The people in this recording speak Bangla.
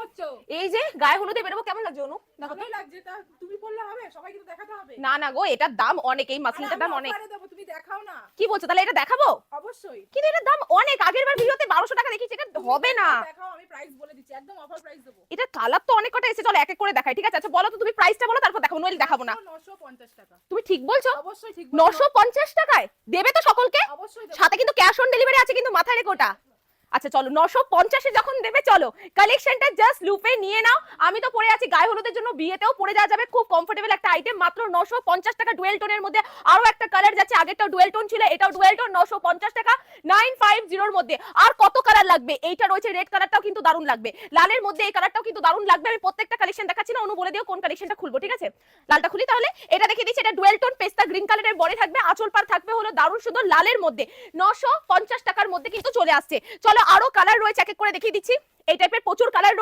করছো? এই যে গায়ে হলুদে বেরোবো, কেমন লাগছে অনু? দেখো তো। ভালোই লাগছে, তা তুমি পড়লে হবে? সবাইকে তো দেখাতে হবে। না না গো, এটার দাম অনেক, এই আরে মাসলিনটার দাম আমি অনেক। অফারে দেবো, তুমি দেখাও না। কি বলছো, তাহলে এটা দেখাবো? অবশ্যই। কিন্তু এটার দাম অনেক, আগের বার ভিডিওতে 1200 টাকা দেখিয়েছি, এটা তুমি হবে না। দেখাও, আমি প্রাইস বলে দিচ্ছি, একদম অফার প্রাইস দেবো। এটার কালার তো অনেক কটা এসেছে, চলো এক এক করে দেখাই, ঠিক আছে? আচ্ছা বলো তো, তুমি প্রাইসটা বলো, তারপর দেখাবো, নইলে দেখাবো না। 950 টাকা। তুমি ঠিক বলছো? অবশ্যই ঠিক বলছো। 950 টাকায় দেবে তো সকলকে? অবশ্যই দেবো। সাথে কিন্তু ক্যাশ অন ডেলিভারি আছে, কিন্তু মাথায় রেখো ওটা। আচ্ছা চলো, 950 এ যখন দেবে, চলো কালেকশনটা জাস্ট লুপে নিয়ে নাও। আমি তো পরে আছি গায়ে হলুদের জন্য, বিয়েতেও পরে যাওয়া যাবে, খুব কমফোর্টেবল একটা আইটেম, মাত্র 950 টাকা। ডুয়েল টোনের মধ্যে আরো একটা কালার যাচ্ছে, আগেরটাও ডুয়েল টোন ছিল, এটাও ডুয়েল টোন, 950 টাকা 950 এর মধ্যে। আর কত কালার লাগবে? এইটা রয়েছে রেড কালারটাও কিন্তু দারুণ লাগবে, লালের মধ্যে এই কালারটাও কিন্তু দারুণ লাগবে। আমি প্রত্যেকটা কালেকশন দেখাচ্ছি না, অনু বলে দিও কোন কালেকশনটা খুলবো, ঠিক আছে? লালটা খুলি তাহলে। এটা দেখিয়ে দিচ্ছি, এটা ডুয়েল টোন পেস্তা গ্রিন কালারের বডি থাকবে, আঁচল পার থাকবে হলো দারুণ সুন্দর লালের মধ্যে, 950 টাকার মধ্যে কিন্তু চলে আসছে। চলো আরো কালার রয়েছে, এক এক করে দেখিয়ে দিচ্ছি। এই টাইপের প্রচুর কালার